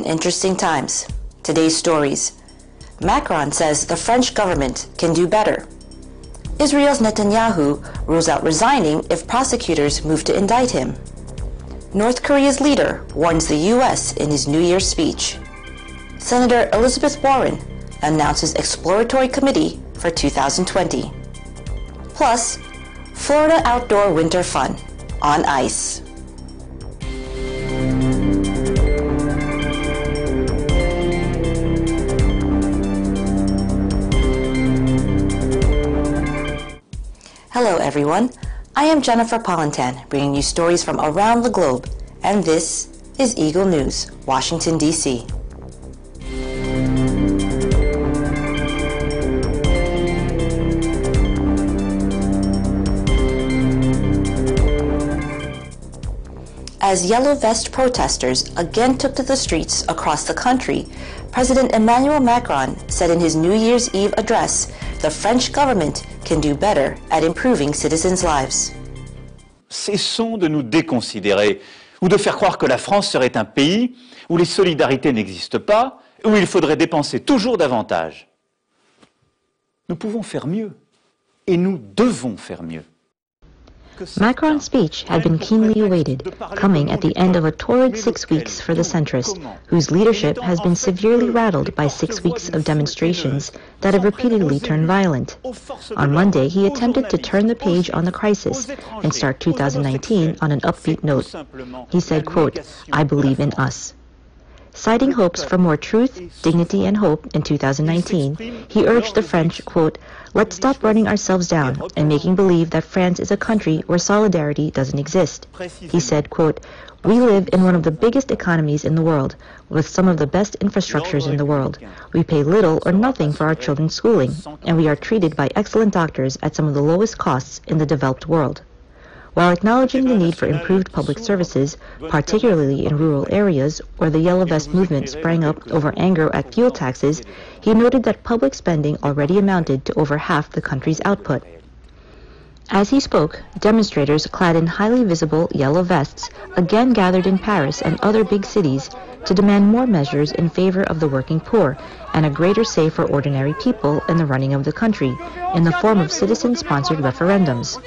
interesting times. Today's stories. Macron says the French government can do better. Israel's Netanyahu rules out resigning if prosecutors move to indict him. North Korea's leader warns the U.S. in his New Year's speech. Senator Elizabeth Warren announces exploratory committee for 2020. Plus, Florida outdoor winter fun on ice. Hello everyone, I am Jennifer Polentan, bringing you stories from around the globe, and this is Eagle News, Washington, D.C. As Yellow Vest protesters again took to the streets across the country, President Emmanuel Macron said in his New Year's Eve address, the French government can do better at improving citizens' lives. Cessons de nous déconsidérer ou de faire croire que la France serait un pays où les solidarités n'existent pas, où il faudrait dépenser toujours davantage. Nous pouvons faire mieux et nous devons faire mieux. Macron's speech had been keenly awaited, coming at the end of a torrid 6 weeks for the centrist, whose leadership has been severely rattled by 6 weeks of demonstrations that have repeatedly turned violent. On Monday, he attempted to turn the page on the crisis and start 2019 on an upbeat note. He said, quote, "I believe in us." Citing hopes for more truth, dignity, and hope in 2019, he urged the French, quote, "Let's stop running ourselves down and making believe that France is a country where solidarity doesn't exist." He said, quote, "We live in one of the biggest economies in the world, with some of the best infrastructures in the world. We pay little or nothing for our children's schooling, and we are treated by excellent doctors at some of the lowest costs in the developed world." While acknowledging the need for improved public services, particularly in rural areas where the Yellow Vest movement sprang up over anger at fuel taxes, he noted that public spending already amounted to over half the country's output. As he spoke, demonstrators clad in highly visible yellow vests again gathered in Paris and other big cities to demand more measures in favor of the working poor and a greater say for ordinary people in the running of the country, in the form of citizen-sponsored referendums.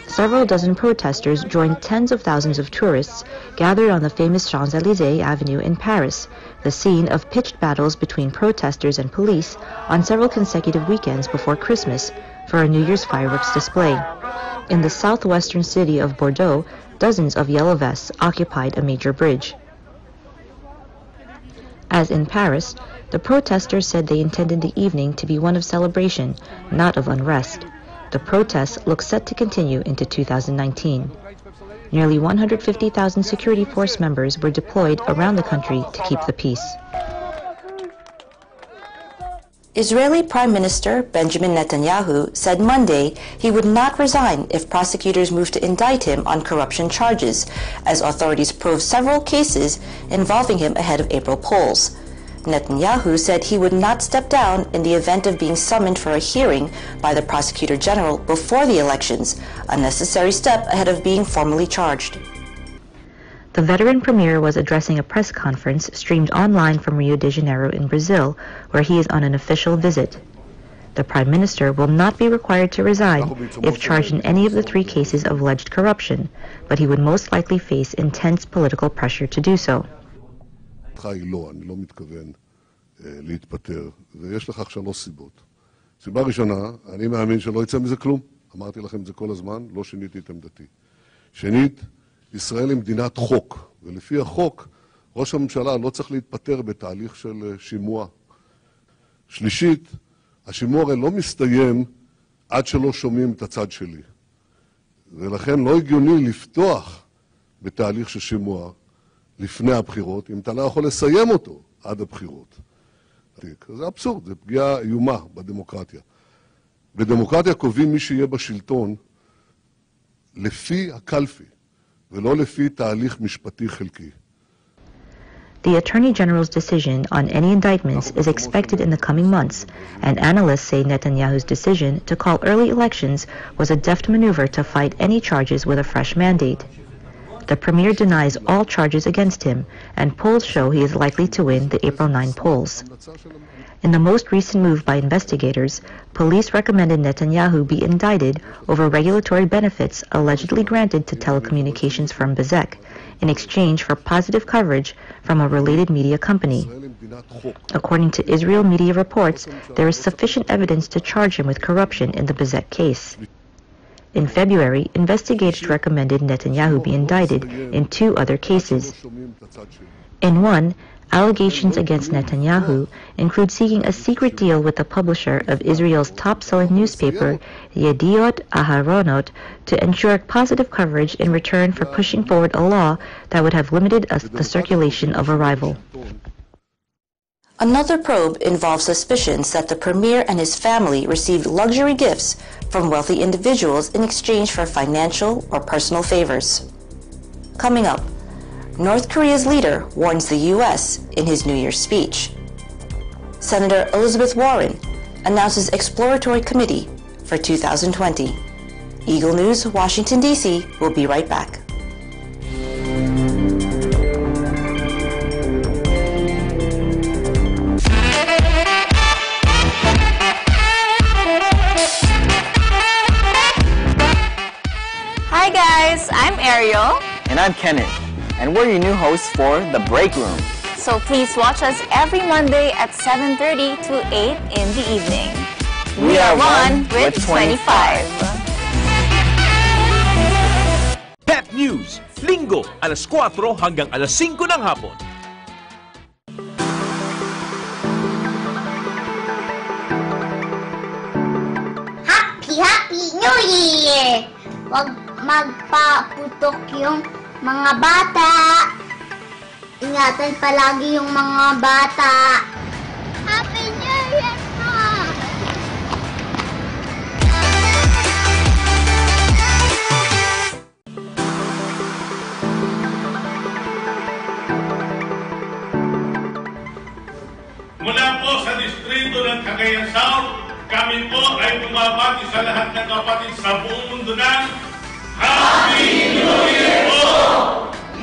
Several dozen protesters joined tens of thousands of tourists gathered on the famous Champs-Élysées Avenue in Paris, the scene of pitched battles between protesters and police on several consecutive weekends before Christmas for a New Year's fireworks display. In the southwestern city of Bordeaux, dozens of yellow vests occupied a major bridge. As in Paris, the protesters said they intended the evening to be one of celebration, not of unrest. The protests look set to continue into 2019. Nearly 150,000 security force members were deployed around the country to keep the peace. Israeli Prime Minister Benjamin Netanyahu said Monday he would not resign if prosecutors moved to indict him on corruption charges, as authorities probe several cases involving him ahead of April polls. Netanyahu said he would not step down in the event of being summoned for a hearing by the Prosecutor General before the elections, a necessary step ahead of being formally charged. The veteran premier was addressing a press conference streamed online from Rio de Janeiro in Brazil, where he is on an official visit. The Prime Minister will not be required to resign if charged in any of the 3 cases of alleged corruption, but he would most likely face intense political pressure to do so. אני לא מתכוון להתפטר, ויש לכך 3 סיבות. סיבה ראשונה, אני מאמין שלא יצא מזה כלום. אמרתי לכם את זה כל הזמן, לא שיניתי את עמדתי. שנית, ישראל היא מדינת חוק, ולפי החוק, ראש הממשלה לא צריך להתפטר בתהליך של שימוע. שלישית, השימוע הרי לא מסתיים עד שלא שומעים את הצד שלי. ולכן לא הגיוני לפתוח בתהליך של שימוע לפני הבחירות, אם אתה לא יכול לסיים אותו עד הבחירות. זה אבסורד, זה פגיעה איומה בדמוקרטיה. בדמוקרטיה קובעים מי שיהיה בשלטון לפי הקלפי, ולא לפי תהליך משפטי חלקי. The Attorney General's decision on any indictments is expected in the coming months, and analysts say Netanyahu's decision to call early elections was a deft maneuver to fight any charges with a fresh mandate. the premier denies all charges against him, and polls show he is likely to win the April 9 polls. In the most recent move by investigators, police recommended Netanyahu be indicted over regulatory benefits allegedly granted to telecommunications firm Bezeq in exchange for positive coverage from a related media company. According to Israel media reports, there is sufficient evidence to charge him with corruption in the Bezeq case. In February, investigators recommended Netanyahu be indicted in 2 other cases. In one, allegations against Netanyahu include seeking a secret deal with the publisher of Israel's top-selling newspaper, Yediot Aharonot, to ensure positive coverage in return for pushing forward a law that would have limited the circulation of a rival. Another probe involves suspicions that the premier and his family received luxury gifts from wealthy individuals in exchange for financial or personal favors. Coming up, North Korea's leader warns the U.S. in his New Year's speech. Senator Elizabeth Warren announces exploratory committee for 2020. Eagle News, Washington, D.C. will be right back. Hi guys, I'm Ariel. And I'm Kenneth. And we're your new hosts for The Break Room. So please watch us every Monday at 7:30 to 8 in the evening. We are one with 25. Pep News, Linggo, alas 4 hanggang alas 5 ng hapon. Happy New Year! Huwag magpaputok yung mga bata. Ingatan palagi yung mga bata. Happy New Year po! Mula po sa distrito ng Cagayan South, kami po ay bumabati sa lahat ng kapatid sa buong mundo ng Happy New Year po!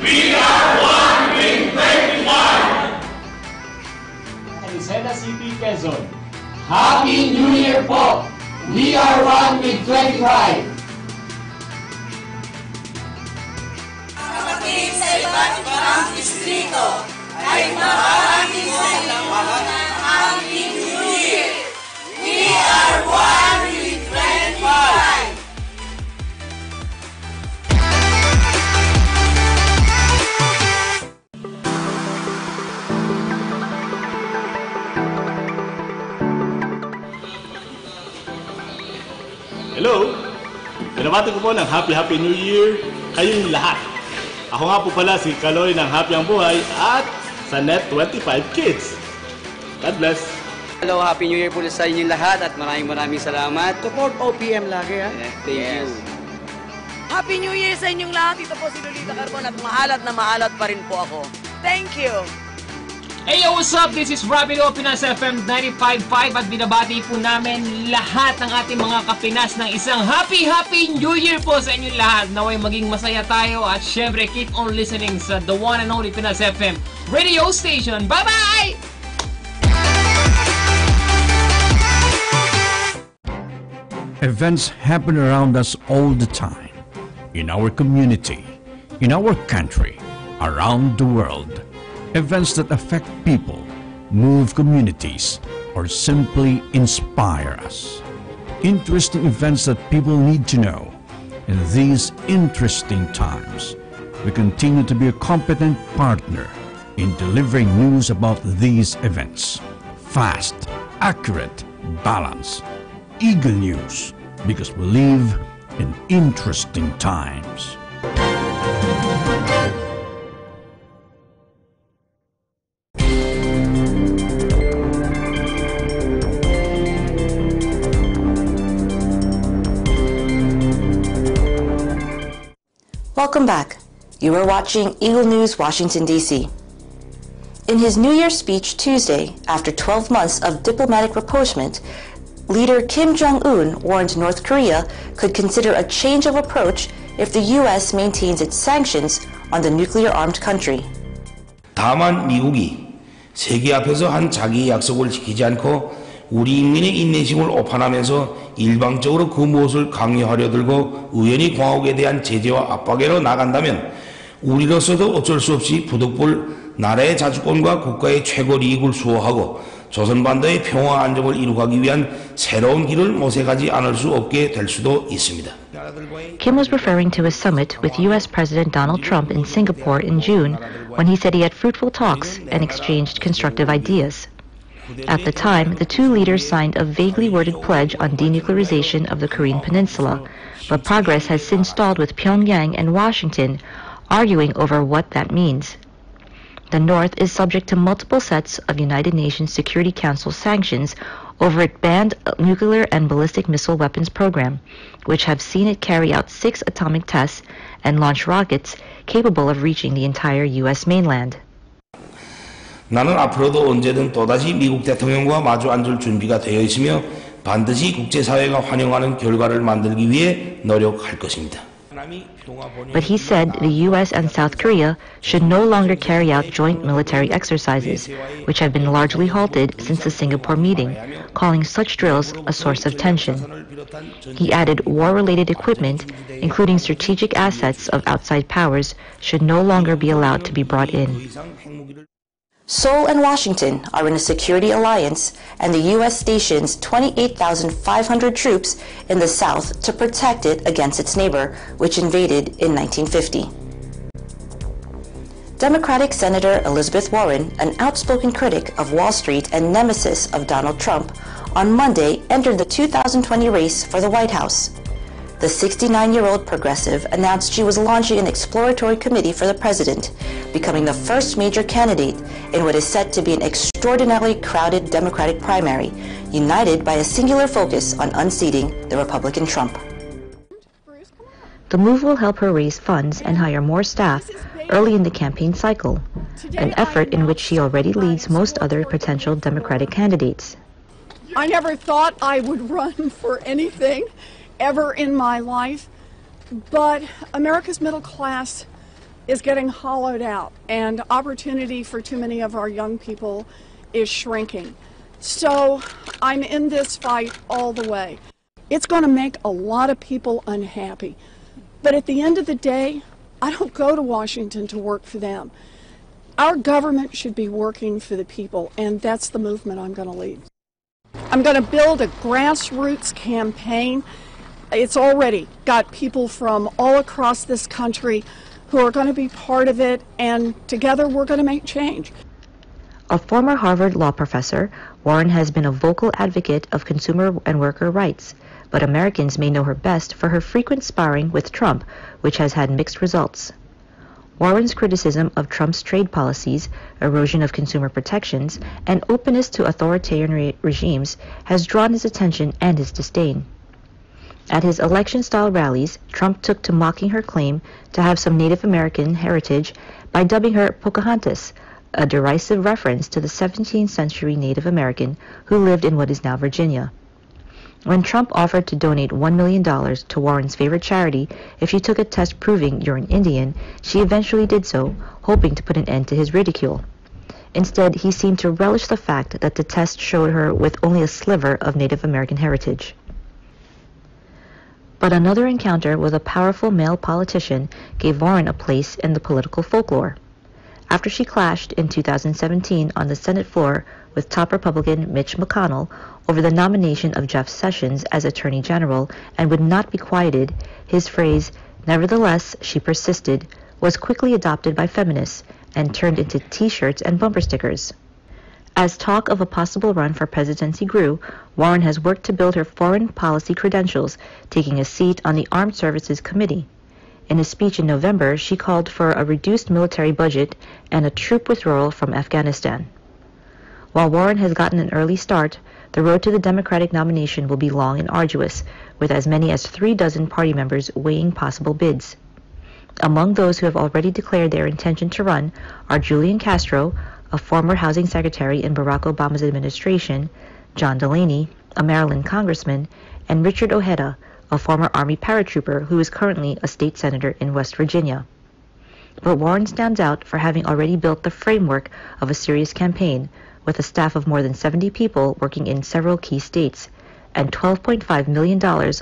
We are one with 25! Isela City, Quezon. Happy New Year po! We are one with 25! Kapatid sa iba't ibang distrito ay maraming salamat ng Happy New Year! We are one with 25! Hello! Binabati ko po ng Happy New Year kayong lahat. Ako nga po pala si Kaloy ng Happy Ang Buhay at sa Net 25 Kids. God bless! Hello, Happy New Year po sa inyong lahat at maraming salamat. Support OPM lagi ha. Thank you. Happy New Year sa inyong lahat. Ito po si Lolita Carbon at maalat pa rin po ako. Thank you! Hey yo, what's up? This is Rapido, Pinas FM 95.5 at binabati po namin lahat ng ating mga kapinas ng isang Happy New Year po sa inyong lahat. Naway maging masaya tayo at syempre keep on listening sa the one and only Pinas FM radio station. Bye-bye! Events happen around us all the time. In our community, in our country, around the world. Events that affect people, move communities, or simply inspire us. Interesting events that people need to know. In these interesting times, we continue to be a competent partner in delivering news about these events. Fast, accurate, balanced. Eagle News, because we live in interesting times. Welcome back. You are watching Eagle News, Washington, D.C. In his New Year's speech Tuesday, after 12 months of diplomatic rapprochement, leader Kim Jong-un warned North Korea could consider a change of approach if the U.S. maintains its sanctions on the nuclear-armed country. 다만 미국이 세계 앞에서 한 자기의 약속을 지키지 않고 우리 인민의 인내심을 오판하면서 일방적으로 그 무엇을 강요하려 들고 우연히 공화국에 대한 제재와 압박으로 나간다면 우리로서도 어쩔 수 없이 부득불 나라의 자주권과 국가의 최고 이익을 수호하고 조선반도의 평화 안정을 이루기 위한 새로운 길을 모색하지 않을 수 없게 될 수도 있습니다. Kim was referring to a summit with U.S. President Donald Trump in Singapore in June when he said he had fruitful talks and exchanged constructive ideas. At the time, the two leaders signed a vaguely worded pledge on denuclearization of the Korean Peninsula, but progress has since stalled with Pyongyang and Washington arguing over what that means. The North is subject to multiple sets of United Nations Security Council sanctions over its banned nuclear and ballistic missile weapons program, which have seen it carry out 6 atomic tests and launch rockets capable of reaching the entire U.S. mainland. 나는 앞으로도 언제든 또다시 미국 대통령과 마주 앉을 준비가 되어 있으며 반드시 국제사회가 환영하는 결과를 만들기 위해 노력할 것입니다. But he said the U.S. and South Korea should no longer carry out joint military exercises, which have been largely halted since the Singapore meeting, calling such drills a source of tension. He added war-related equipment, including strategic assets of outside powers, should no longer be allowed to be brought in. Seoul and Washington are in a security alliance, and the U.S. stations 28,500 troops in the south to protect it against its neighbor, which invaded in 1950. Democratic Senator Elizabeth Warren, an outspoken critic of Wall Street and nemesis of Donald Trump, on Monday entered the 2020 race for the White House. The 69-year-old progressive announced she was launching an exploratory committee for the president, becoming the first major candidate in what is set to be an extraordinarily crowded Democratic primary, united by a singular focus on unseating the Republican Trump. The move will help her raise funds and hire more staff early in the campaign cycle, an effort in which she already leads most other potential Democratic candidates. I never thought I would run for anything ever in my life, but America's middle class is getting hollowed out, and opportunity for too many of our young people is shrinking. So I'm in this fight all the way. It's going to make a lot of people unhappy, but at the end of the day, I don't go to Washington to work for them. Our government should be working for the people, and that's the movement I'm going to lead. I'm going to build a grassroots campaign. It's already got people from all across this country who are going to be part of it, and together we're going to make change. A former Harvard law professor, Warren has been a vocal advocate of consumer and worker rights, but Americans may know her best for her frequent sparring with Trump, which has had mixed results. Warren's criticism of Trump's trade policies, erosion of consumer protections, and openness to authoritarian regimes has drawn his attention and his disdain. At his election-style rallies, Trump took to mocking her claim to have some Native American heritage by dubbing her Pocahontas, a derisive reference to the 17th century Native American who lived in what is now Virginia. When Trump offered to donate $1 million to Warren's favorite charity if she took a test proving you're an Indian, she eventually did so, hoping to put an end to his ridicule. Instead, he seemed to relish the fact that the test showed her with only a sliver of Native American heritage. But another encounter with a powerful male politician gave Warren a place in the political folklore. After she clashed in 2017 on the Senate floor with top Republican Mitch McConnell over the nomination of Jeff Sessions as Attorney General and would not be quieted, his phrase, "Nevertheless, she persisted," was quickly adopted by feminists and turned into T-shirts and bumper stickers. As talk of a possible run for presidency grew, Warren has worked to build her foreign policy credentials, taking a seat on the Armed Services Committee. In a speech in November, she called for a reduced military budget and a troop withdrawal from Afghanistan. While Warren has gotten an early start, the road to the Democratic nomination will be long and arduous, with as many as 36 party members weighing possible bids. Among those who have already declared their intention to run are Julian Castro, a former housing secretary in Barack Obama's administration, John Delaney, a Maryland congressman, and Richard Ojeda, a former Army paratrooper who is currently a state senator in West Virginia. But Warren stands out for having already built the framework of a serious campaign with a staff of more than 70 people working in several key states and $12.5 million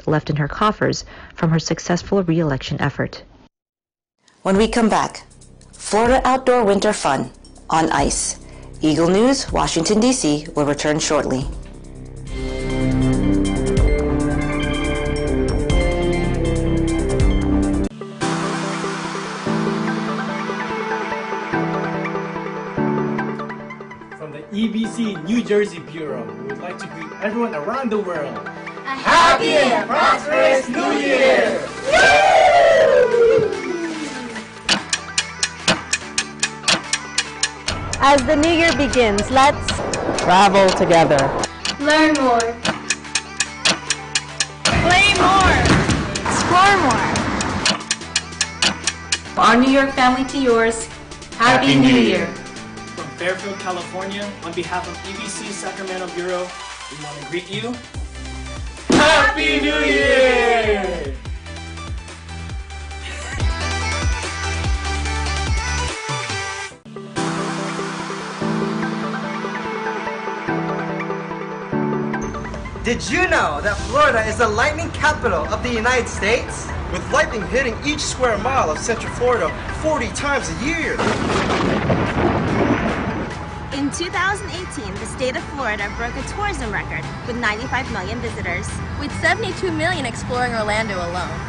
left in her coffers from her successful re-election effort. When we come back, Florida outdoor winter fun on ice. Eagle News, Washington, D.C. will return shortly. From the EBC New Jersey Bureau, we would like to greet everyone around the world. A happy and prosperous New Year! As the new year begins, let's travel together. Learn more. Play more. Explore more. Our New York family to yours, Happy New Year. From Fairfield, California, on behalf of EBC Sacramento Bureau, we want to greet you. Happy New Year! Did you know that Florida is the lightning capital of the United States? With lightning hitting each square mile of Central Florida 40 times a year. In 2018, the state of Florida broke a tourism record with 95 million visitors, with 72 million exploring Orlando alone.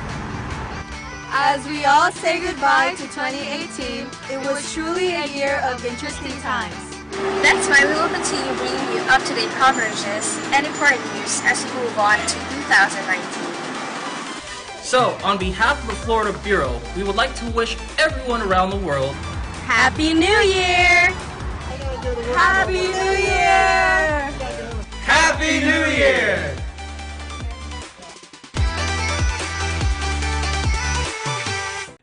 As we all say goodbye to 2018, it was truly a year of interesting times. That's why we will continue bringing you up-to-date coverages and important news as we move on to 2019. So, on behalf of the Florida Bureau, we would like to wish everyone around the world Happy New Year! Happy New Year! Happy New Year!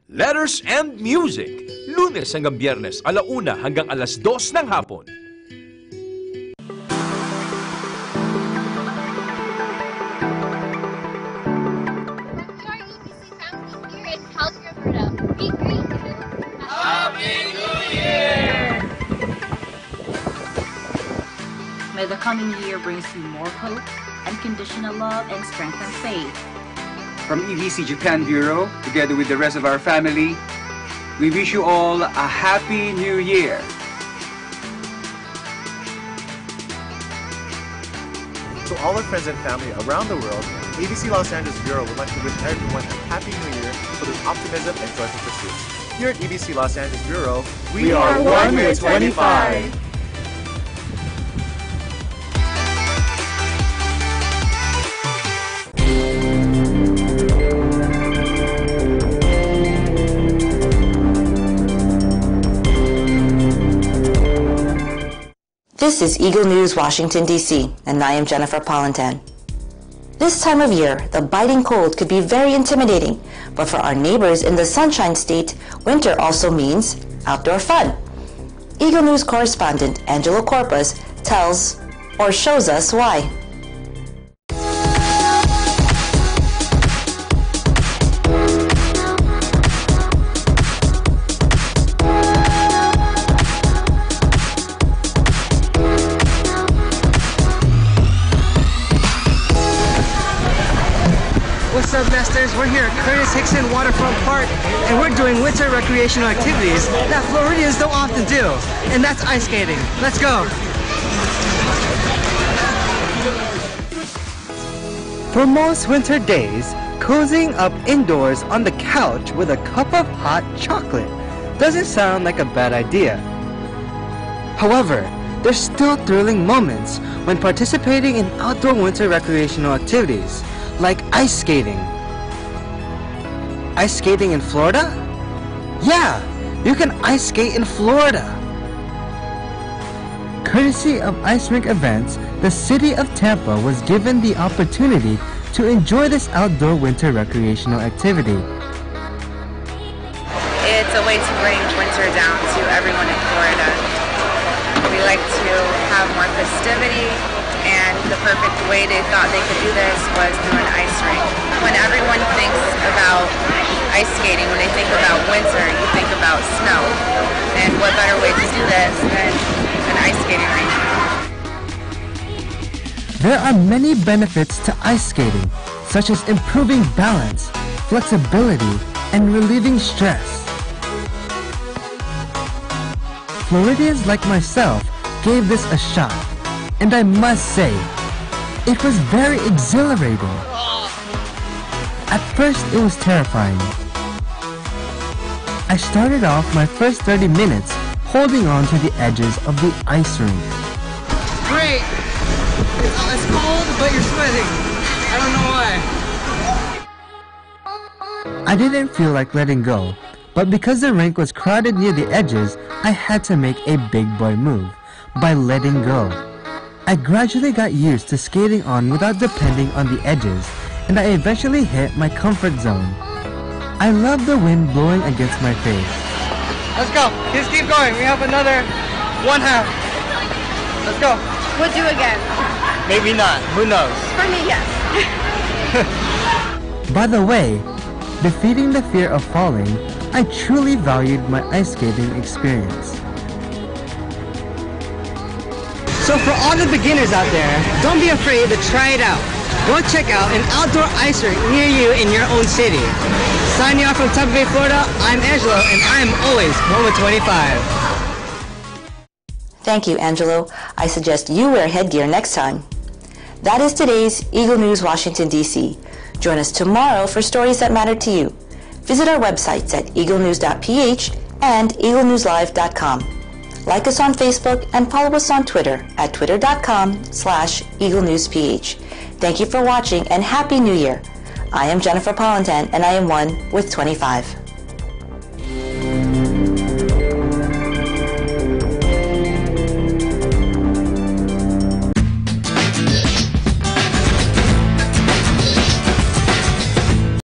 Letters and Music. Lunes hanggang Biyernes, 1:00 hanggang 2:00 ng hapon. May the coming year brings you more hope, unconditional love, and strength and faith. From EBC Japan Bureau, together with the rest of our family, we wish you all a Happy New Year. To all our friends and family around the world, EBC Los Angeles Bureau would like to wish everyone a Happy New Year filled with optimism and joyful pursuits. Here at EBC Los Angeles Bureau, we are one with 25. This is Eagle News, Washington, D.C., and I am Jennifer Polentan. This time of year, the biting cold could be very intimidating, but for our neighbors in the Sunshine State, winter also means outdoor fun. Eagle News correspondent Angelo Corpus tells or shows us why. What's up, Nesters? We're here at Curtis Hickson Waterfront Park, and we're doing winter recreational activities that Floridians don't often do, and that's ice skating. Let's go! For most winter days, cozying up indoors on the couch with a cup of hot chocolate doesn't sound like a bad idea. However, there's still thrilling moments when participating in outdoor winter recreational activities, like ice skating. Ice skating in Florida? Yeah, you can ice skate in Florida. Courtesy of ice rink events, the city of Tampa was given the opportunity to enjoy this outdoor winter recreational activity. It's a way to bring winter down to everyone in Florida. We like to have more festivity, and the perfect way they thought they could do this was through an ice rink. When everyone thinks about ice skating, when they think about winter, you think about snow. And what better way to do this than an ice skating rink? There are many benefits to ice skating, such as improving balance, flexibility, and relieving stress. Floridians like myself gave this a shot, and I must say, it was very exhilarating. At first, it was terrifying. I started off my first 30 minutes holding on to the edges of the ice rink. Great! It's cold, but you're sweating. I don't know why. I didn't feel like letting go, but because the rink was crowded near the edges, I had to make a big boy move by letting go. I gradually got used to skating on without depending on the edges, and I eventually hit my comfort zone. I love the wind blowing against my face. Let's go. Just keep going. We have another one half. Let's go. We'll do again. Maybe not. Who knows? For me, yes. By the way, defeating the fear of falling, I truly valued my ice skating experience. So for all the beginners out there, don't be afraid to try it out. Go check out an outdoor ice rink near you in your own city. Signing off from Tampa Bay, Florida, I'm Angelo, and I'm always 1 with 25. Thank you, Angelo. I suggest you wear headgear next time. That is today's Eagle News Washington, D.C. Join us tomorrow for stories that matter to you. Visit our websites at eaglenews.ph and eaglenewslive.com. Like us on Facebook and follow us on Twitter at twitter.com/eaglenewsph. Thank you for watching and Happy New Year. I am Jennifer Pollentan and I am 1 with 25.